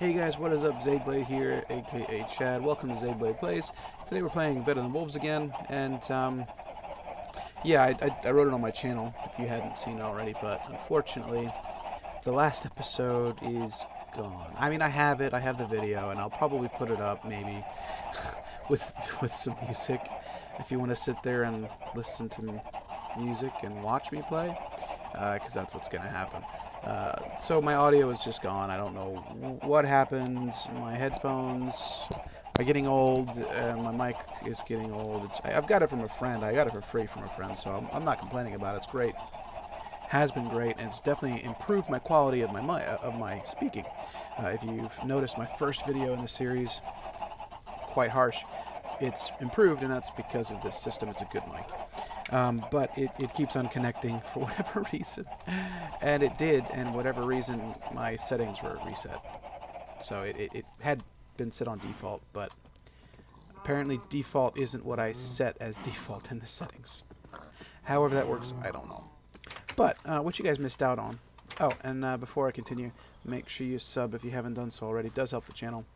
Hey guys, what is up? Xaedblade here, aka Chad. Welcome to Xaedblade Plays. Today we're playing Better Than Wolves again, and yeah, I wrote it on my channel if you hadn't seen it already, but unfortunately, the last episode is gone. I mean, I have the video, and I'll probably put it up maybe with some music if you want to sit there and listen to music and watch me play, because that's what's going to happen. So my audio is just gone. I don't know what happened. My headphones are getting old. My mic is getting old. I've got it from a friend. I got it for free from a friend, so I'm not complaining about it. It's great. Has been great, and it's definitely improved my quality of my speaking. If you've noticed my first video in the series, quite harsh. It's improved, and that's because of this system. It's a good mic. But it keeps on connecting for whatever reason. And it did, and whatever reason, my settings were reset. So it had been set on default, but apparently default isn't what I set as default in the settings. However that works, I don't know. But what you guys missed out on. Oh, and before I continue, make sure you sub if you haven't done so already. It does help the channel.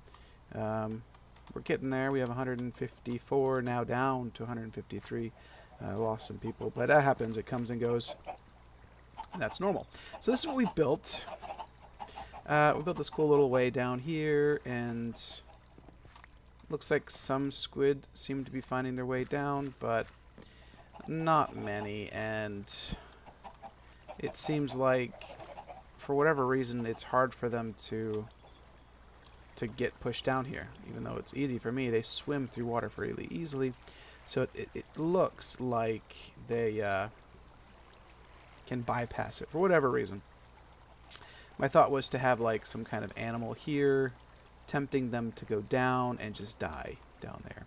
We're getting there. We have 154, now down to 153. Lost some people, but that happens. It comes and goes. And that's normal. So this is what we built. We built this cool little way down here, and looks like some squid seem to be finding their way down, but not many. And it seems like, for whatever reason, it's hard for them to get pushed down here. Even though it's easy for me, they swim through water fairly easily. So it looks like they can bypass it for whatever reason. My thought was to have like some kind of animal here, tempting them to go down and just die down there.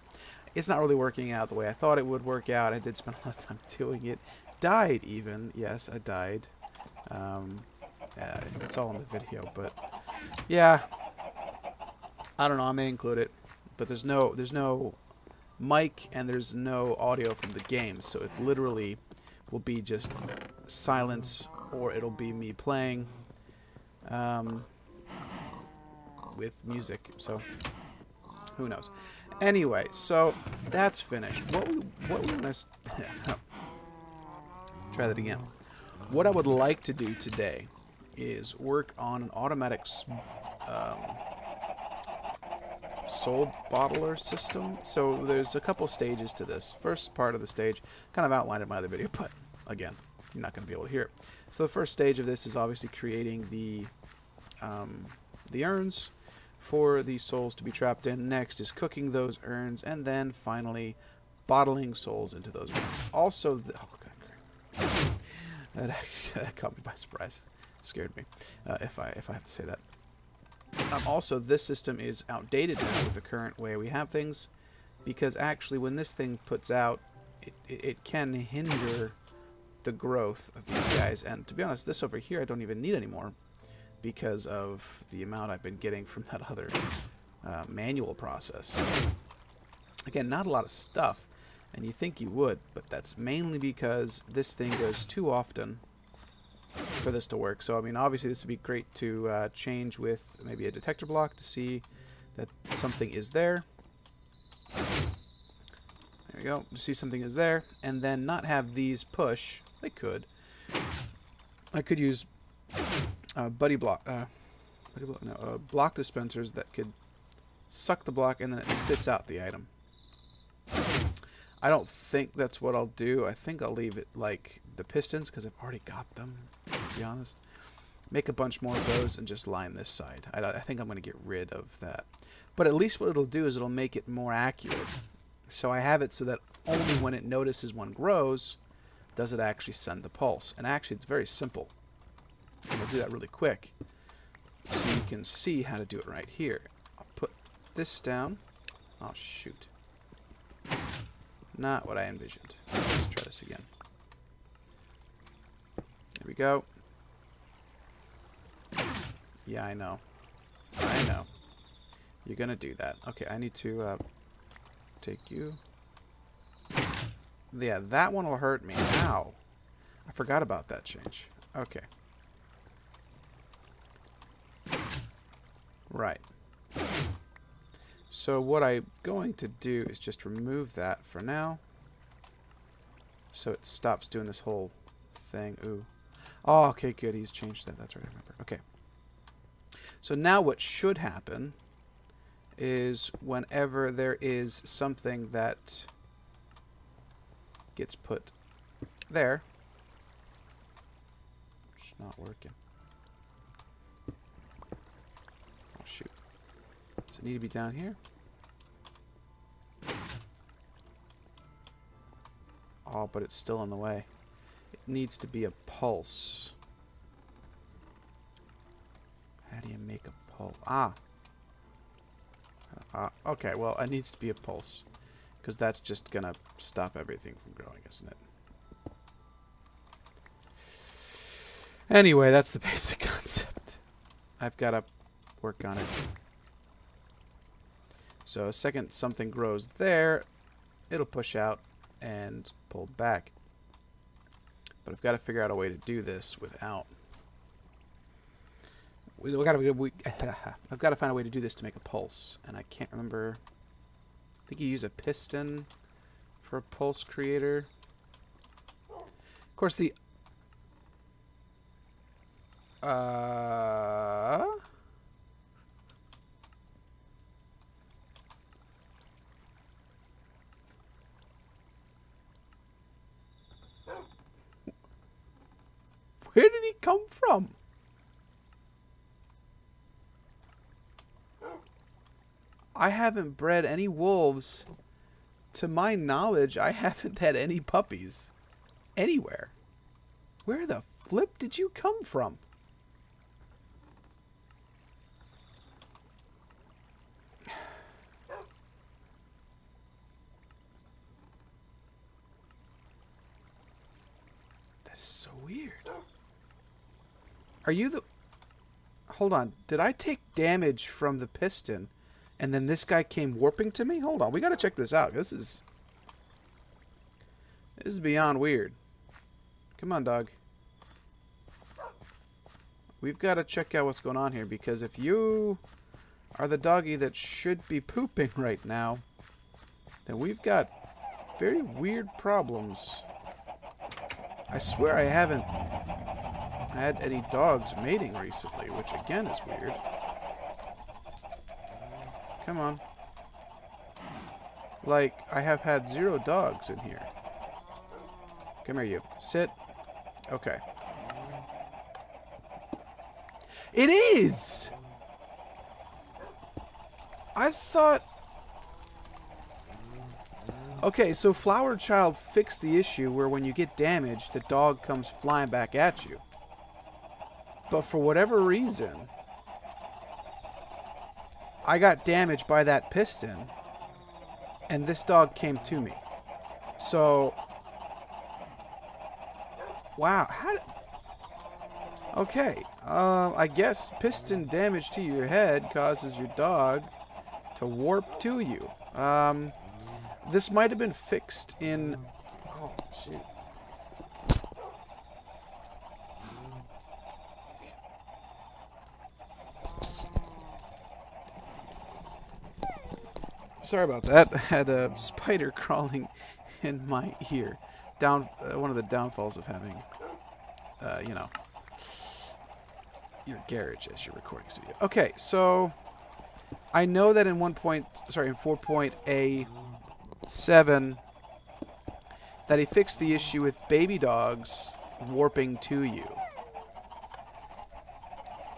It's not really working out the way I thought it would work out. I did spend a lot of time doing it. Died even. Yes, I died. Yeah, it's all in the video, but yeah. I don't know. I may include it, but there's no mic and there's no audio from the game, so it literally will be just silence, or it'll be me playing with music. So who knows? Anyway, so that's finished. What we want to try that again. What I would like to do today is work on an automatic soul bottler system. So there's a couple stages to this. First part of the stage, kind of outlined in my other video, but again, you're not going to be able to hear it. So the first stage of this is obviously creating the urns for the souls to be trapped in. Next is cooking those urns, and then finally bottling souls into those urns. Also, oh god, that caught me by surprise. Scared me. If I have to say that. Also, this system is outdated now with the current way we have things, because actually when this thing puts out, it can hinder the growth of these guys. And to be honest, this over here I don't even need anymore because of the amount I've been getting from that other manual process. Again, not a lot of stuff, and you think you would, but that's mainly because this thing goes too often for this to work. So I mean, obviously this would be great to change with maybe a detector block to see that something is there. There we go, to see something is there, and then not have these push. I could use block dispensers that could suck the block and then it spits out the item. I don't think that's what I'll do. I think I'll leave it like the pistons, because I've already got them, to be honest. Make a bunch more of those and just line this side. I think I'm going to get rid of that. But at least what it'll do is it'll make it more accurate. So I have it so that only when it notices one grows does it actually send the pulse. And actually it's very simple. And we'll do that really quick so you can see how to do it right here. I'll put this down. Oh, shoot. Not what I envisioned. Let's try this again. There we go. Yeah, I know. I know. You're gonna do that. Okay, I need to take you. Yeah, that one will hurt me. Ow. I forgot about that change. Okay. Right. So what I'm going to do is just remove that for now. So it stops doing this whole thing. Ooh. Oh, okay, good. He's changed that. That's right, I remember. Okay. So now what should happen is whenever there is something that gets put there. It's not working. Oh, shoot. Does it need to be down here? Oh, but it's still in the way. It needs to be a pulse. How do you make a pulse? Ah. Okay, well, it needs to be a pulse. Because that's just going to stop everything from growing, isn't it? Anyway, that's the basic concept. I've got to work on it. So, a second something grows there, it'll push out and pull back. But I've got to figure out a way to do this without... I've got to find a way to do this to make a pulse. And I can't remember... I think you use a piston for a pulse creator. Of course, the... Where did he come from? I haven't bred any wolves. To my knowledge, I haven't had any puppies. Anywhere. Where the flip did you come from? That is so weird. Are you the... Hold on. Did I take damage from the piston? And then this guy came warping to me? Hold on. We got to check this out. This is beyond weird. Come on, dog. We've got to check out what's going on here. Because if you are the doggy that should be pooping right now, then we've got very weird problems. I swear I haven't had any dogs mating recently, which again is weird. Come on. Like, I have had 0 dogs in here. Come here, you. Sit. Okay. It is! I thought... Okay, so Flower Child fixed the issue where when you get damaged, the dog comes flying back at you. But for whatever reason... I got damaged by that piston, and this dog came to me. So, wow, how did... Okay, I guess piston damage to your head causes your dog to warp to you. This might have been fixed in... Oh, shoot. Sorry about that. I had a spider crawling in my ear. One of the downfalls of having, you know, your garage as your recording studio. Okay, so I know that in 4.A7 that he fixed the issue with baby dogs warping to you.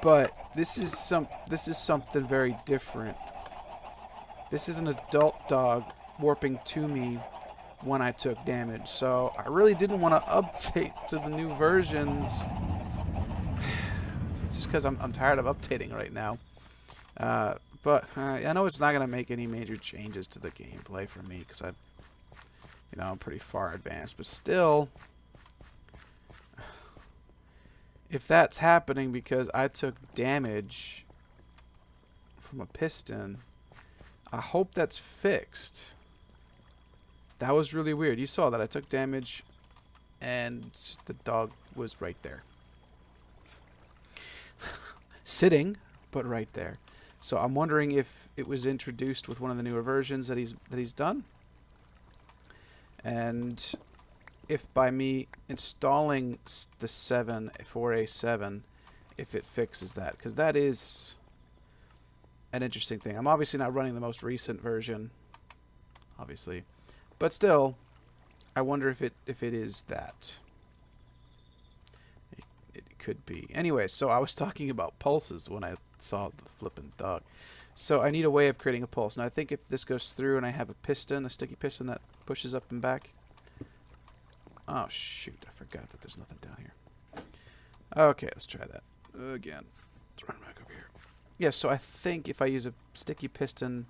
But this is something very different. This is an adult dog warping to me when I took damage. So I really didn't want to update to the new versions. It's just because I'm tired of updating right now. But I know it's not going to make any major changes to the gameplay for me because I'm pretty far advanced. But still, if that's happening because I took damage from a piston... I hope that's fixed. That was really weird. You saw that I took damage and the dog was right there. Sitting, but right there. So I'm wondering if it was introduced with one of the newer versions that he's done. And if by me installing the 4A7, if it fixes that. Because that is an interesting thing. I'm obviously not running the most recent version, obviously. But still, I wonder if it is that. It could be. Anyway, so I was talking about pulses when I saw the flippin' dog. So I need a way of creating a pulse. Now I think if this goes through and I have a piston, a sticky piston that pushes up and back. Oh shoot, I forgot that there's nothing down here. Okay, let's try that again. Let's run back over here. Yeah, so I think if I use a sticky piston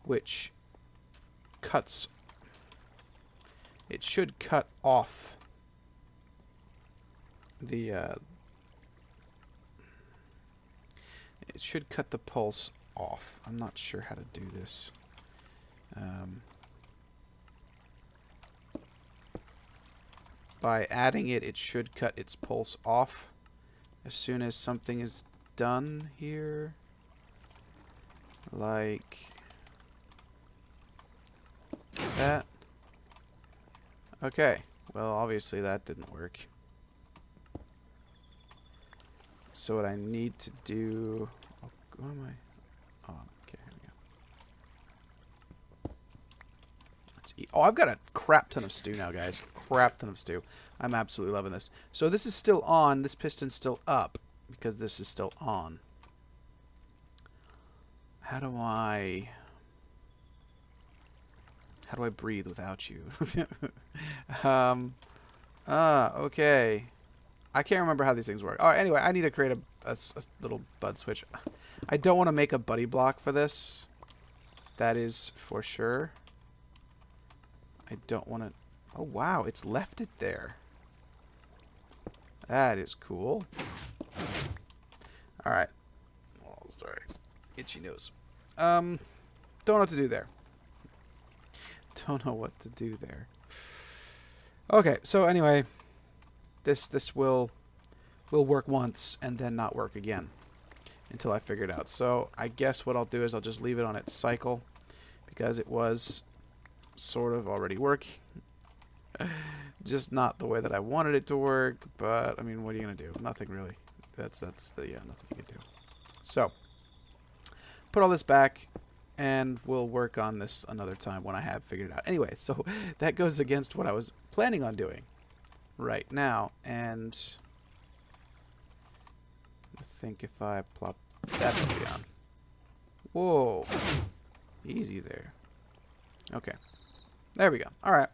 which cuts, it should cut off the it should cut the pulse off. I'm not sure how to do this. By adding it, it should cut its pulse off as soon as something is done here. Like that. Okay. Well, obviously that didn't work. So what I need to do... Oh, what am I... Oh, okay, here we go. Let's eat. Oh, I've got a crap ton of stew now, guys. Crap ton of stew. I'm absolutely loving this. So this is still on. This piston's still up because this is still on. How do I breathe without you? Okay. I can't remember how these things work. All right, anyway, I need to create a little bud switch. I don't want to make a buddy block for this. That is for sure. I don't want to... Oh, wow, it's left it there. That is cool. All right. Oh, sorry. Itchy nose. Don't know what to do there. Don't know what to do there. Okay, so anyway... This will work once and then not work again until I figure it out. So I guess what I'll do is I'll just leave it on its cycle because it was sort of already working. Just not the way that I wanted it to work, but I mean, what are you gonna do? Nothing really. That's nothing you can do. So put all this back and we'll work on this another time when I have figured it out. Anyway, so that goes against what I was planning on doing right now, and I think if I plop that baby on. Whoa. Easy there. Okay. There we go. Alright.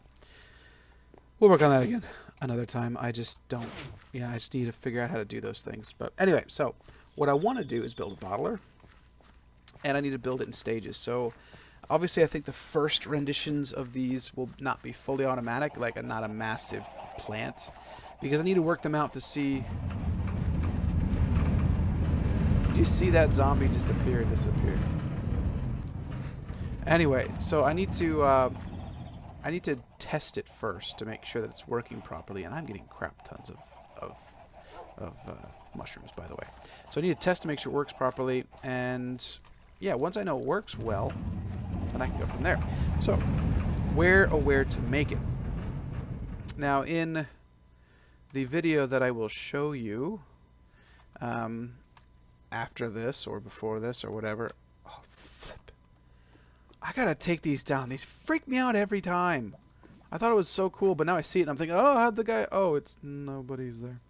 We'll work on that again another time. I just don't... Yeah, I just need to figure out how to do those things. But anyway, so what I want to do is build a bottler, and I need to build it in stages. So obviously I think the first renditions of these will not be fully automatic, like not a massive plant, because I need to work them out to see... Did you see that zombie just appear and disappear? Anyway, so I need to test it first to make sure that it's working properly, and I'm getting crap tons of mushrooms, by the way. So I need to test to make sure it works properly, and yeah, once I know it works well, then I can go from there. So, where to make it? Now, in the video that I will show you after this or before this or whatever... Oh, flip. I gotta take these down. These freak me out every time. I thought it was so cool, but now I see it and I'm thinking, oh, how'd the guy... Oh, it's... Nobody's there.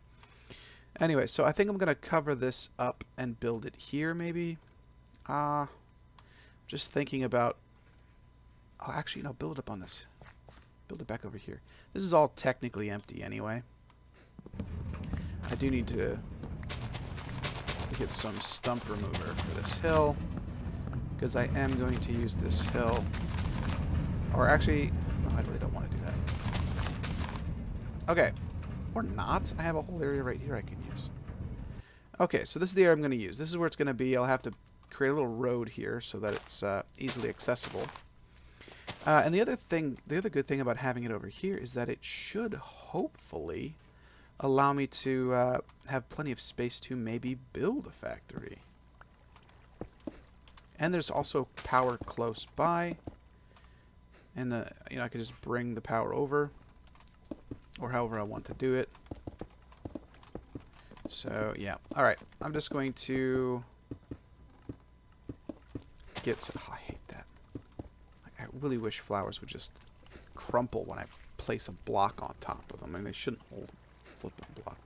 Anyway, so I think I'm gonna cover this up and build it here, maybe. Just thinking about... Oh, actually, no, build it up on this. Build it back over here. This is all technically empty anyway. I do need to get some stump remover for this hill, because I am going to use this hill. Or actually, no, I really don't want to do that. Okay. Or not. I have a whole area right here I can use. Okay, so this is the area I'm going to use. This is where it's going to be. I'll have to create a little road here so that it's easily accessible. And the other good thing about having it over here is that it should hopefully allow me to have plenty of space to maybe build a factory. And there's also power close by. And I could just bring the power over, or however I want to do it. So yeah, all right. I'm just going to get. Oh, I hate that. I really wish flowers would just crumple when I place a block on top of them. I mean, they shouldn't hold a flipping block.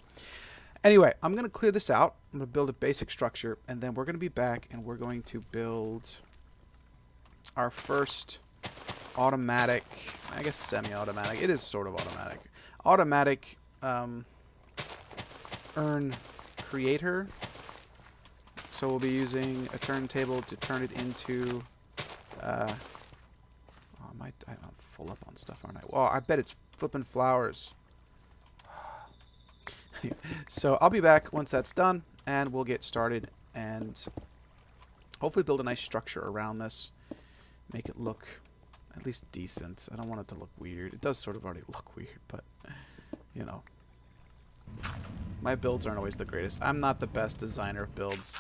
Anyway, I'm going to clear this out. I'm going to build a basic structure, and then we're going to be back, and we're going to build our first automatic, I guess semi-automatic. It is sort of automatic. Automatic urn creator. So we'll be using a turntable to turn it into... I'm full up on stuff, aren't I? Well, I bet it's flipping flowers. So I'll be back once that's done, and we'll get started and hopefully build a nice structure around this. Make it look at least decent. I don't want it to look weird. It does sort of already look weird, but, you know. My builds aren't always the greatest. I'm not the best designer of builds.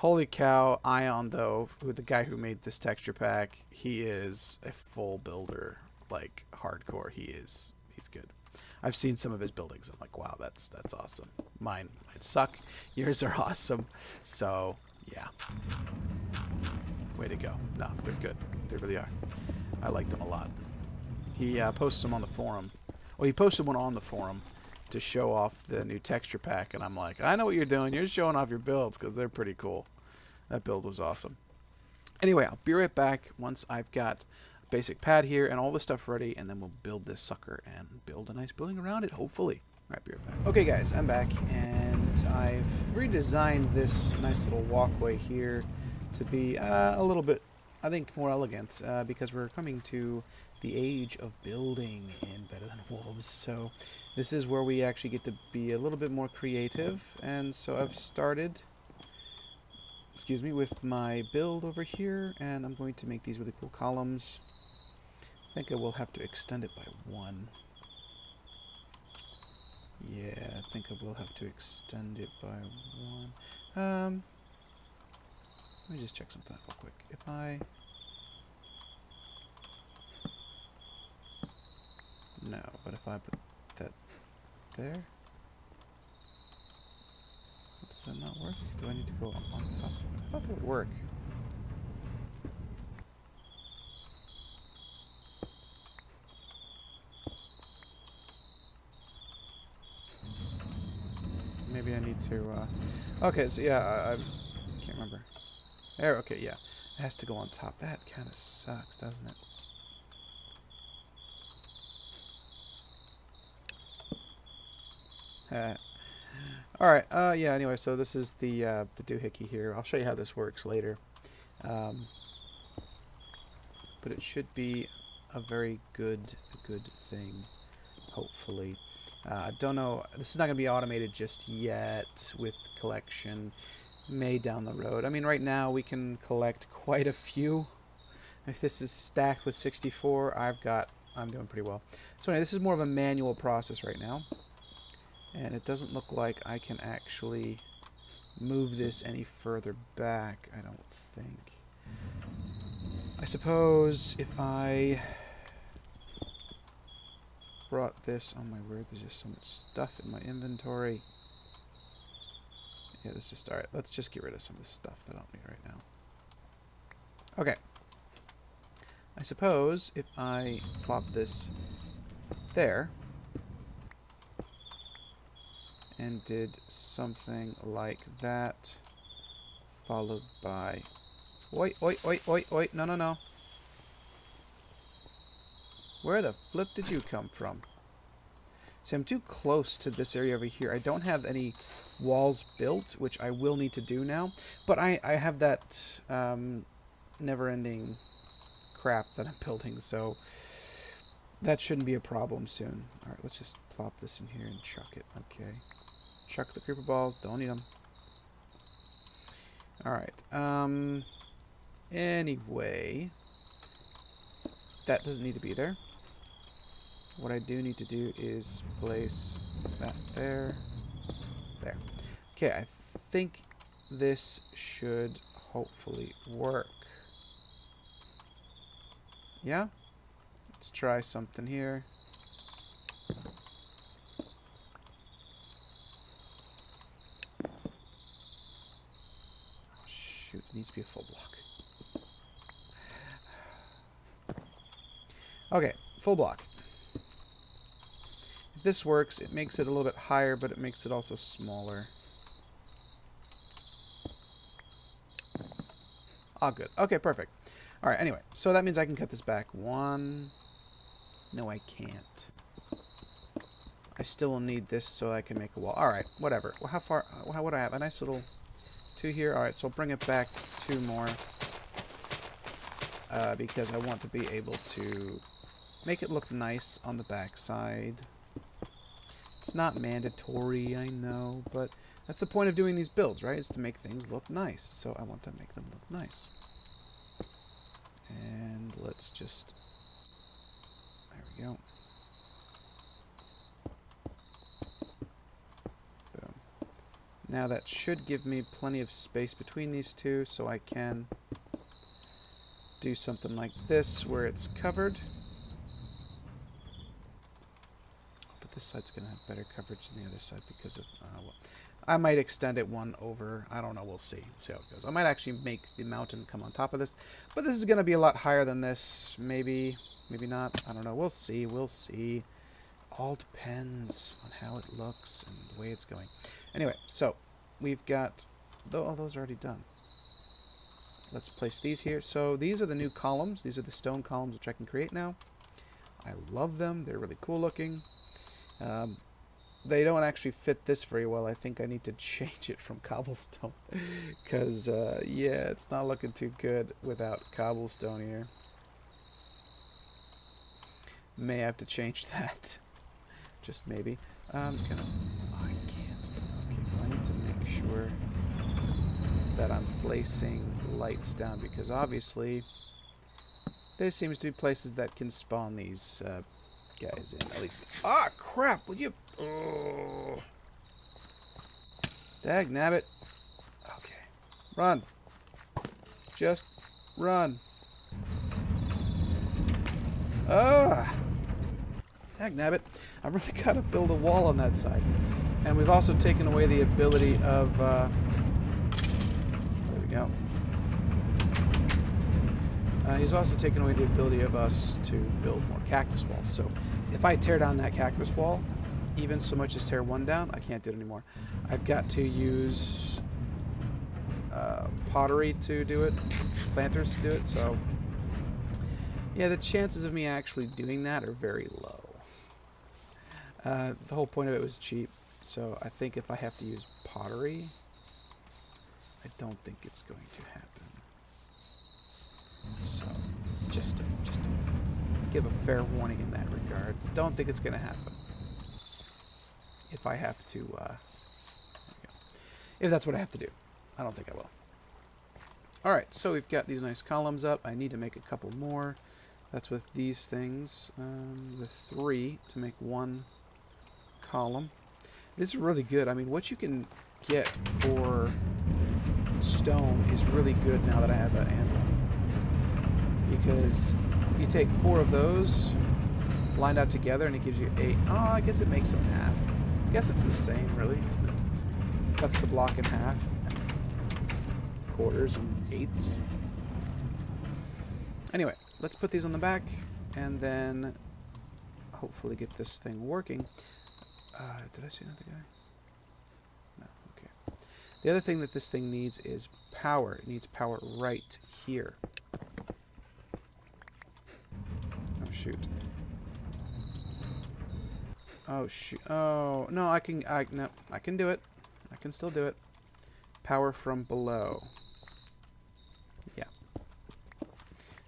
Holy cow, Ion, though, the guy who made this texture pack, he is a full builder, like, hardcore. He's good. I've seen some of his buildings. I'm like, wow, that's awesome. Mine might suck. Yours are awesome. So, yeah. Way to go. No, they're good. They really are. I like them a lot. He posts them on the forum. Well, he posted one on the forum to show off the new texture pack, and I'm like, I know what you're doing. You're showing off your builds because they're pretty cool. That build was awesome. Anyway, I'll be right back once I've got a basic pad here and all the stuff ready, and then we'll build this sucker and build a nice building around it, hopefully. All right, be right back. Okay, guys, I'm back, and I've redesigned this nice little walkway here to be a little bit, I think, more elegant, because we're coming to the age of building in Better Than Wolves. So this is where we actually get to be a little bit more creative, and so I've started, excuse me, with my build over here, and I'm going to make these really cool columns. I think I will have to extend it by 1. Yeah, I think I will have to extend it by 1. Let me just check something out real quick. If I... No, but if I put that there... Does that not work? Do I need to go on top? I thought that would work. Maybe I need to... Okay, so yeah, I can't remember. There, okay, yeah. It has to go on top. That kind of sucks, doesn't it? Alright, yeah, anyway, so this is the doohickey here. I'll show you how this works later. But it should be a very good thing, hopefully. I don't know, this is not going to be automated just yet with collection. May down the road. I mean, right now we can collect quite a few. If this is stacked with 64, I'm doing pretty well. So anyway, this is more of a manual process right now. And it doesn't look like I can actually move this any further back, I don't think. I suppose if I brought this, oh my word, there's just so much stuff in my inventory. Yeah, this is, alright, let's just get rid of some of this stuff that I don't need right now. Okay. I suppose if I plop this there and did something like that, followed by... Wait, no. Where the flip did you come from? See, I'm too close to this area over here. I don't have any walls built, which I will need to do now. But I have that never-ending crap that I'm building, so that shouldn't be a problem soon. Alright, let's just plop this in here and chuck it. Okay. Chuck the creeper balls. Don't need them. Alright. Anyway, that doesn't need to be there. What I do need to do is place that there. There. Okay, I think this should hopefully work. Yeah? Let's try something here. Oh, shoot, it needs to be a full block. Okay, full block. If this works, it makes it a little bit higher, but it makes it also smaller. Oh, good. Okay, perfect. All right, anyway, so that means I can cut this back. One. No, I can't. I still will need this so I can make a wall. All right, whatever. Well, how far? How would I have? A nice little 2 here. All right, so I'll bring it back 2 more. Because I want to be able to make it look nice on the back side. It's not mandatory, I know, but that's the point of doing these builds, right? Is to make things look nice. So I want to make them look nice. And let's just... There we go. Boom. Now that should give me plenty of space between these two, so I can do something like this where it's covered. But this side's going to have better coverage than the other side because of... well, I might extend it one over. I don't know. We'll see. See how it goes. I might actually make the mountain come on top of this. But this is going to be a lot higher than this. Maybe. Maybe not. I don't know. We'll see. We'll see. All depends on how it looks and the way it's going. Anyway, so we've got... Oh, those are already done. Let's place these here. So these are the new columns. These are the stone columns which I can create now. I love them. They're really cool looking. They don't actually fit this very well. I think I need to change it from cobblestone. Because, yeah, it's not looking too good without cobblestone here. May have to change that. Just maybe. Oh, I can't. Okay, well, I need to make sure that I'm placing lights down, because obviously there seems to be places that can spawn these guys in. At least. Ah, crap! Will you... Oh. Dag nabbit. Okay. Run. Just run. Ah! Dag nabbit. I've really got to build a wall on that side. And we've also taken away the ability of... there we go. He's also taken away the ability of us to build more cactus walls. So if I tear down that cactus wall, even so much as tear one down, I can't do it anymore. I've got to use pottery to do it, planters to do it, so yeah, the chances of me actually doing that are very low. The whole point of it was cheap, so I think if I have to use pottery, I don't think it's going to happen. So, just to give a fair warning in that regard, don't think it's going to happen. If I have to, there we go. If that's what I have to do. I don't think I will. Alright, so we've got these nice columns up. I need to make a couple more. That's with these things. The 3 to make one column. This is really good. I mean, what you can get for stone is really good now that I have an anvil. Because you take 4 of those lined out together and it gives you 8. Oh, I guess it makes them half. I guess it's the same, really, isn't it? Cuts the block in half. Quarters and eighths. Anyway, let's put these on the back and then hopefully get this thing working. Did I see another guy? No, okay. The other thing that this thing needs is power. It needs power right here. Oh, shoot. Oh, shoot. Oh, no, I can do it. I can still do it. Power from below. Yeah.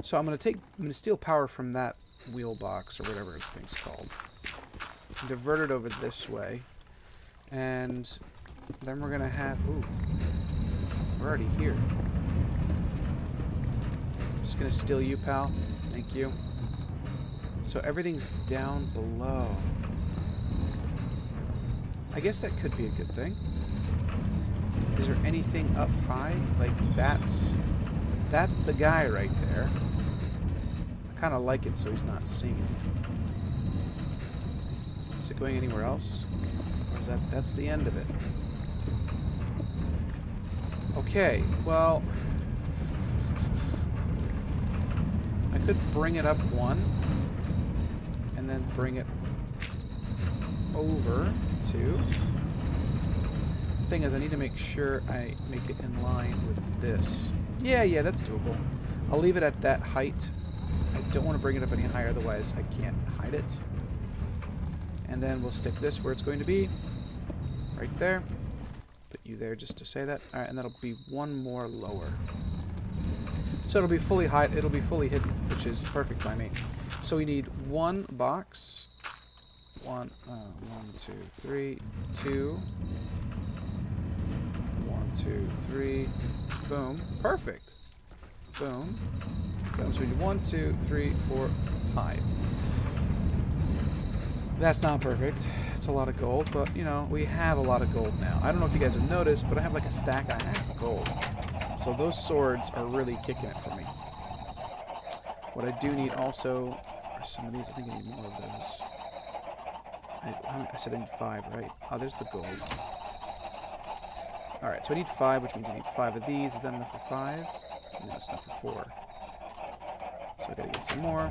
So I'm going to steal power from that wheel box or whatever the thing's called. Divert it over this way. And then we're going to have... Ooh. We're already here. I'm just going to steal you, pal. Thank you. So everything's down below. I guess that could be a good thing. Is there anything up high? Like, that's the guy right there. I kind of like it so he's not seen. Is it going anywhere else? Or is that's the end of it? Okay, well, I could bring it up one and then bring it over two. The thing is, I need to make sure I make it in line with this. Yeah, that's doable. I'll leave it at that height. I don't want to bring it up any higher, otherwise I can't hide it. And then we'll stick this where it's going to be. Right there. Put you there just to say that. Alright, and that'll be one more lower. So it'll be fully it'll be fully hidden, which is perfect by me. So we need one box. One, 2, 3, 2. 1, 2, 3. Boom. Perfect. Boom. Boom. So we need 1, 2, 3, 4, 5. That's not perfect. It's a lot of gold, but, you know, we have a lot of gold now. I don't know if you guys have noticed, but I have like a stack and a half of gold. So those swords are really kicking it for me. What I do need also are some of these. I think I need more of those. I said I need 5, right? Oh, there's the gold. Alright, so I need 5, which means I need 5 of these. Is that enough for 5? No, it's enough for 4. So I gotta get some more.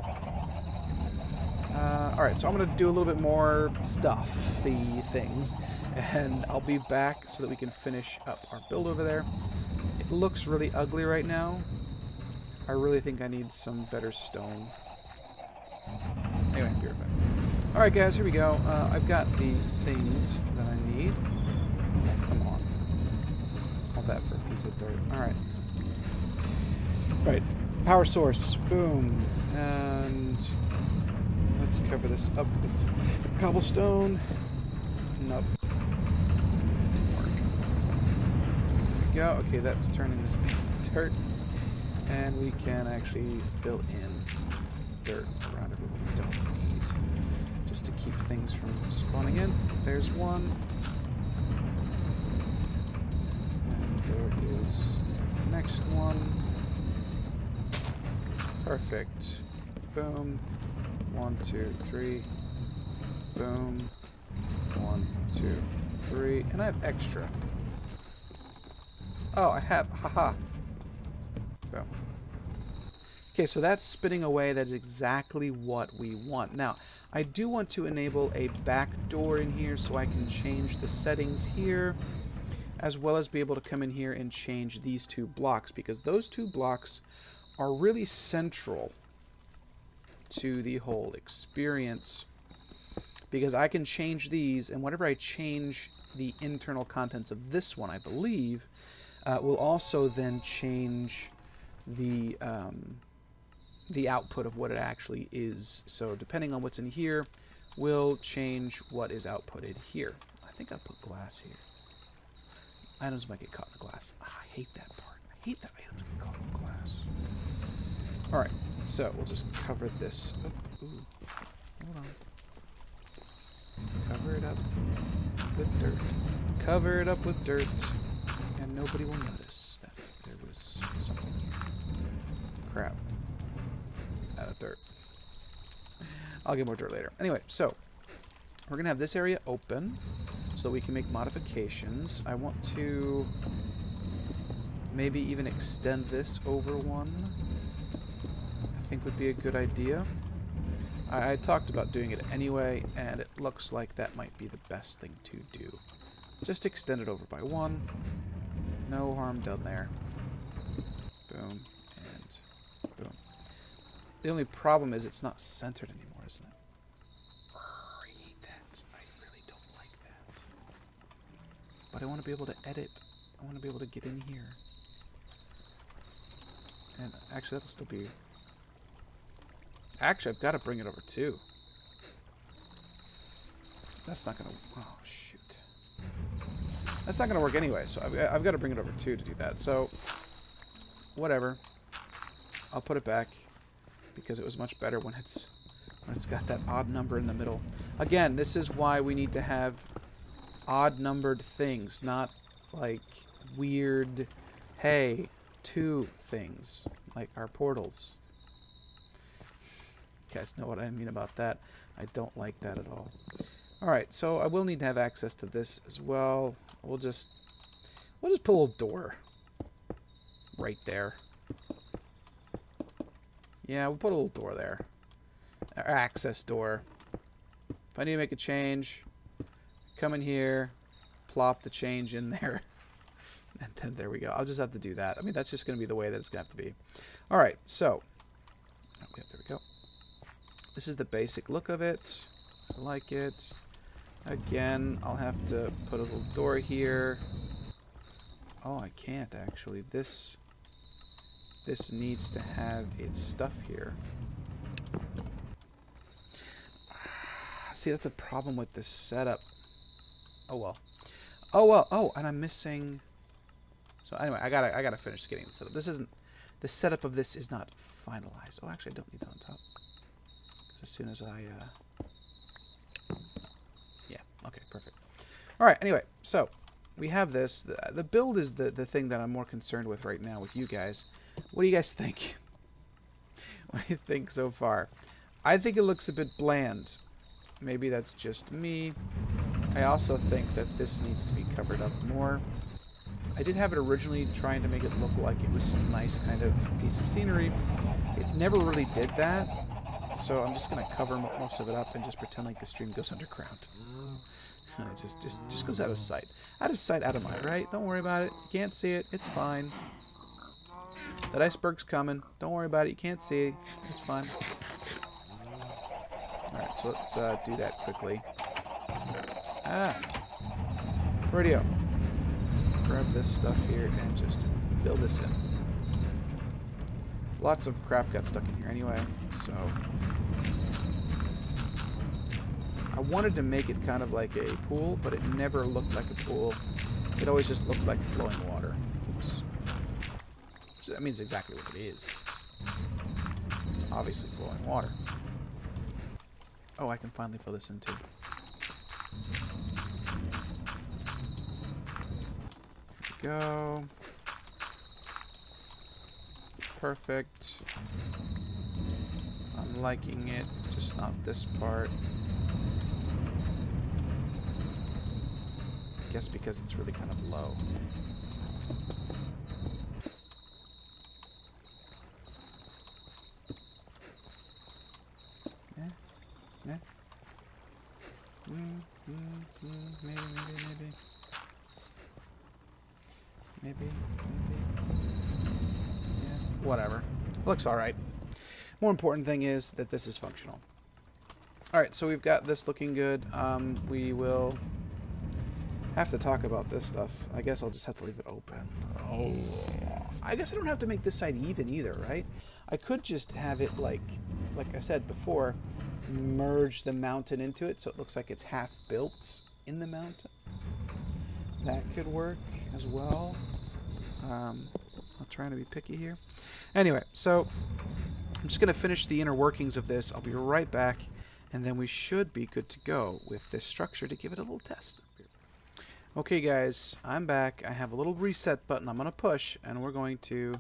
Alright, so I'm going to do a little bit more stuffy things, and I'll be back so that we can finish up our build over there. It looks really ugly right now. I really think I need some better stone. Anyway, be right back. Alright guys, here we go. I've got the things that I need. Oh, come on. All that for a piece of dirt. Alright. Right. Power source. Boom. And let's cover this up with some cobblestone. Nope. Didn't work. There we go. Okay, that's turning this piece of dirt. And we can actually fill in dirt around it we don't need. Just to keep things from spawning in. There's one. And there is the next one. Perfect. Boom. 1, 2, 3. Boom. 1, 2, 3. And I have extra. Oh, I have. Haha. Boom. Okay, so that's spinning away. That's exactly what we want. Now, I do want to enable a back door in here so I can change the settings here, as well as be able to come in here and change these 2 blocks, because those 2 blocks are really central to the whole experience, because I can change these, and whenever I change the internal contents of this one, I believe, will also then change the output of what it actually is. So depending on what's in here, will change what is outputted here. I think I'll put glass here. Items might get caught in the glass. I hate that part. I hate that items get caught in the glass. Alright, so we'll just cover this up. Ooh, hold on. Cover it up with dirt. Cover it up with dirt. And nobody will notice that there was something here. Crap. Out of dirt. I'll get more dirt later. Anyway, so we're going to have this area open so we can make modifications. I want to maybe even extend this over one. I think would be a good idea. I talked about doing it anyway, and it looks like that might be the best thing to do. Just extend it over by 1. No harm done there. Boom. And boom. The only problem is it's not centered anymore, isn't it? I hate that. I really don't like that. But I want to be able to edit. I want to be able to get in here. And actually, that'll still be... Actually, I've got to bring it over too. That's not going to... Oh, shoot. That's not going to work anyway, so I've got to bring it over too to do that. So, whatever. I'll put it back because it was much better when it's got that odd number in the middle. Again, this is why we need to have odd numbered things, not like weird, hey, two things, like our portals. You guys know what I mean about that. I don't like that at all. Alright, so I will need to have access to this as well. We'll just put a little door right there. Yeah, we'll put a little door there. Our access door. If I need to make a change, come in here, plop the change in there. And then there we go. I'll just have to do that. I mean, that's just going to be the way that it's going to have to be. Alright, so. Okay, there we go. This is the basic look of it. I like it. Again, I'll have to put a little door here. Oh, I can't actually. This needs to have its stuff here. See, that's a problem with this setup. Oh well. Oh well. Oh, and I'm missing. So anyway, I gotta finish getting the setup. This isn't. The setup of this is not finalized. Oh, actually, I don't need that on top. Because as soon as I. Yeah. Okay. Perfect. All right. Anyway, so we have this. The build is the thing that I'm more concerned with right now with you guys. What do you guys think? What do you think so far? I think it looks a bit bland. Maybe that's just me. I also think that this needs to be covered up more. I did have it originally trying to make it look like it was some nice kind of piece of scenery. It never really did that. So I'm just going to cover most of it up and just pretend like the stream goes underground. It just goes out of sight. Out of sight, out of mind, right? Don't worry about it. You can't see it. It's fine. That iceberg's coming. Don't worry about it. You can't see it. It's fine. Alright, so let's do that quickly. Ah! Radio. Grab this stuff here and just fill this in. Lots of crap got stuck in here anyway, so... I wanted to make it kind of like a pool, but it never looked like a pool. It always just looked like flowing water. Oops. That means exactly what it is. It's obviously flowing water. Oh, I can finally fill this in too. There we go. Perfect. I'm liking it, just not this part. I guess because it's really kind of low. Yeah. Maybe. Yeah, whatever. Looks alright. More important thing is that this is functional. Alright, so we've got this looking good. We will have to talk about this stuff. I guess I'll just have to leave it open. Oh. I guess I don't have to make this side even either, right? I could just have it like I said before, merge the mountain into it so it looks like it's half built in the mountain. That could work as well. I'm trying to be picky here. Anyway, so I'm just going to finish the inner workings of this. I'll be right back, and then we should be good to go with this structure to give it a little test. Okay, guys, I'm back. I have a little reset button I'm going to push, and we're going to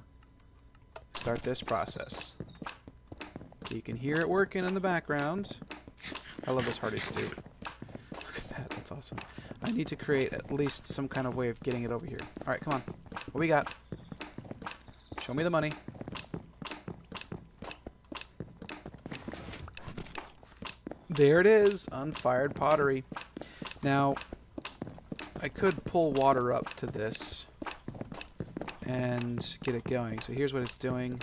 start this process. You can hear it working in the background. I love this hearty stew. Look at that. That's awesome. I need to create at least some kind of way of getting it over here. Alright, come on. What we got? Show me the money. There it is. Unfired pottery. Now, I could pull water up to this and get it going. So here's what it's doing.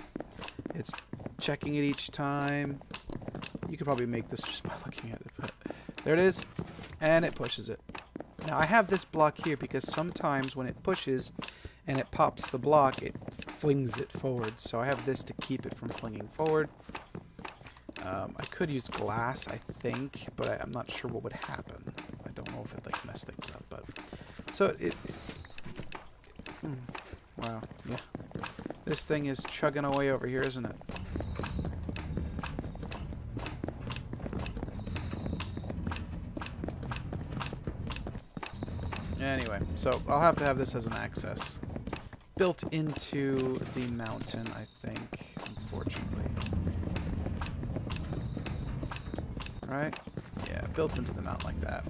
It's checking it each time. You could probably make this just by looking at it, but there it is, and it pushes it. Now I have this block here because sometimes when it pushes and it pops the block, it flings it forward. So I have this to keep it from flinging forward. I could use glass, I think, but I'm not sure what would happen. I don't know if it like mess things up, but so wow, yeah. This thing is chugging away over here, isn't it? Anyway, Anyway, so I'll have to have this as an access built into the mountain, I think, unfortunately. Right? Yeah, built into the mountain like that.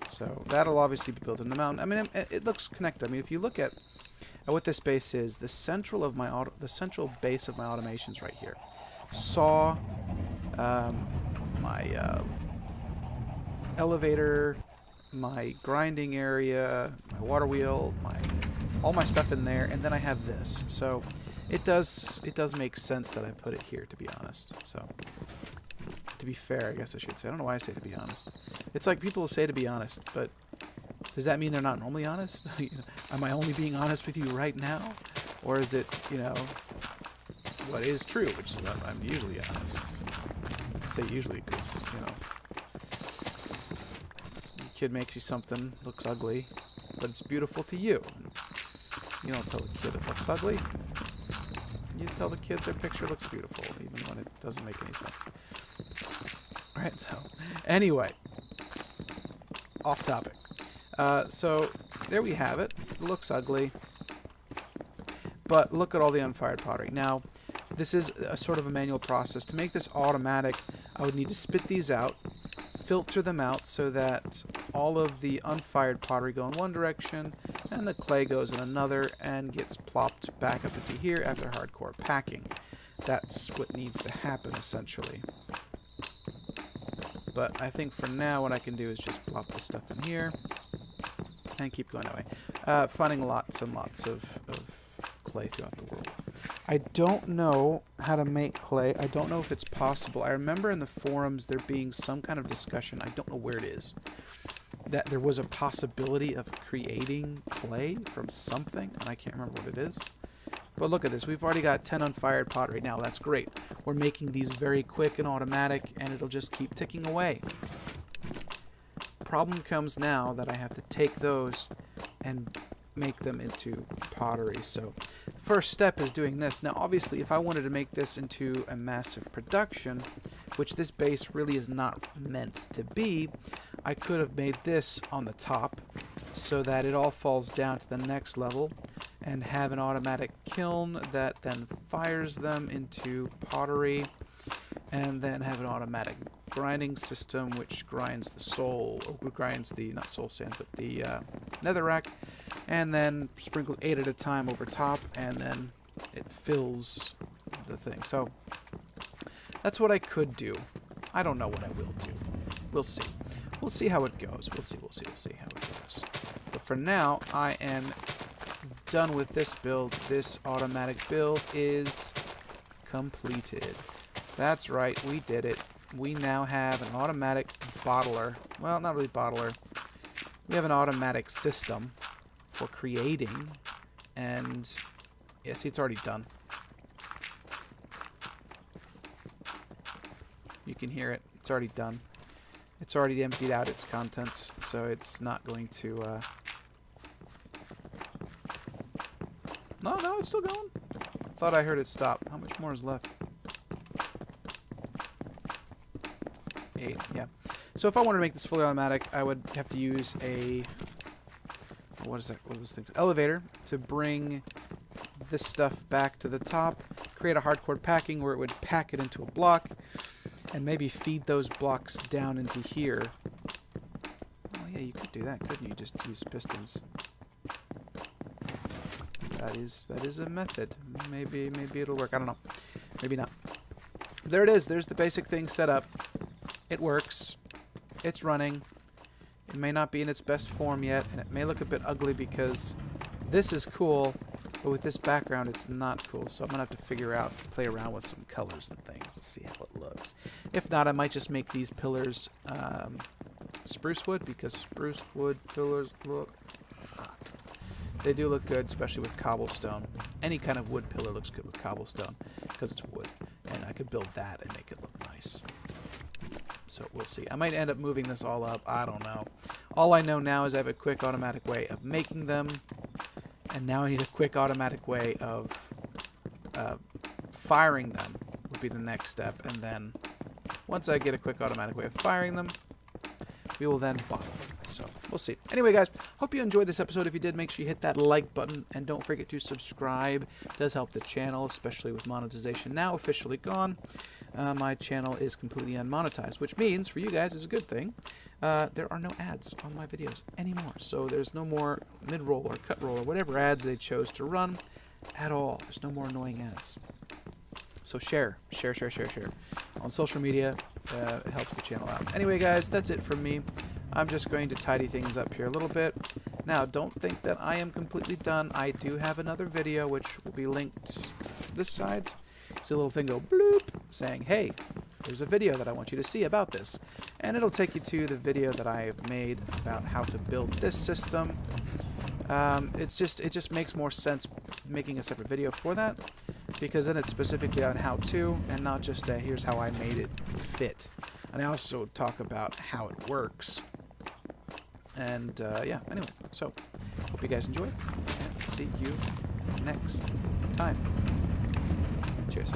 So that'll obviously be built in the mountain. I mean, it looks connected. I mean, if you look at what this base is, the central base of my automation's right here. Saw, my elevator, my grinding area, my water wheel, all my stuff in there, and then I have this. So it does make sense that I put it here, to be honest. So to be fair, I guess I should say. I don't know why I say to be honest. It's like people say to be honest, but does that mean they're not normally honest? Am I only being honest with you right now? Or is it, you know, what is true, which is that I'm usually honest. I say usually because, you know, your kid makes you something, looks ugly, but it's beautiful to you. You don't tell the kid it looks ugly. You tell the kid their picture looks beautiful, even when it doesn't make any sense. Alright, so, anyway. Off topic. So, there we have it. It looks ugly. But look at all the unfired pottery. Now, this is a sort of a manual process. To make this automatic, I would need to spit these out, filter them out so that all of the unfired pottery go in one direction and the clay goes in another and gets plopped back up into here after hardcore packing. That's what needs to happen, essentially. But I think for now what I can do is just plop this stuff in here and keep going that way. Finding lots and lots of clay throughout the world. I don't know how to make clay. I don't know if it's possible. I remember in the forums there being some kind of discussion, I don't know where it is, that there was a possibility of creating clay from something, and I can't remember what it is. But look at this. We've already got 10 unfired pottery now. That's great. We're making these very quick and automatic, and it'll just keep ticking away. Problem comes now that I have to take those and make them into pottery. So first step is doing this. Now obviously if I wanted to make this into a massive production, which this base really is not meant to be, I could have made this on the top so that it all falls down to the next level and have an automatic kiln that then fires them into pottery, and then have an automatic grinding system which grinds the soul, or grinds the, not soul sand, but the netherrack, and then sprinkles 8 at a time over top, and then it fills the thing. So that's what I could do. I don't know what I will do. We'll see. We'll see how it goes. We'll see how it goes. But for now, I am done with this build. This automatic build is completed. That's right, we did it. We now have an automatic bottler. Well, not really bottler. We have an automatic system for creating, and yeah, see, it's already done. You can hear it. It's already done. It's already emptied out its contents, so it's not going to No, it's still going. I thought I heard it stop. How much more is left? 8, yeah. So if I wanted to make this fully automatic, I would have to use a, what is this thing? Elevator to bring this stuff back to the top, create a hardcore packing where it would pack it into a block, and maybe feed those blocks down into here. Oh yeah, you could do that, couldn't you? Just use pistons. That is a method. Maybe it'll work. I don't know. Maybe not. There it is. There's the basic thing set up. It works. It's running. It may not be in its best form yet, and it may look a bit ugly because this is cool, but with this background it's not cool. So I'm gonna have to figure out, play around with some colors and things to see how it looks. If not, I might just make these pillars spruce wood, because spruce wood pillars look hot. They do look good, especially with cobblestone. Any kind of wood pillar looks good with cobblestone because it's wood, and I could build that and make it look nice. So we'll see. I might end up moving this all up. I don't know. All I know now is I have a quick automatic way of making them, and now I need a quick automatic way of firing them would be the next step. And then once I get a quick automatic way of firing them, we will then bottle them. So we'll see. Anyway, guys, hope you enjoyed this episode. If you did, make sure you hit that like button, and don't forget to subscribe. It does help the channel, especially with monetization now officially gone. My channel is completely unmonetized, which means for you guys is a good thing. There are no ads on my videos anymore, so there's no more mid-roll or cut-roll or whatever ads they chose to run at all. There's no more annoying ads. So share on social media. It helps the channel out. Anyway, guys, that's it from me. I'm just going to tidy things up here a little bit. Now, don't think that I am completely done. I do have another video which will be linked this side. See a little thing go bloop saying, hey, there's a video that I want you to see about this. And it'll take you to the video that I have made about how to build this system. It just makes more sense making a separate video for that, because then it's specifically on how to, and not just here's how I made it fit. And I also talk about how it works. And yeah, anyway, so hope you guys enjoyed, and see you next time. Cheers.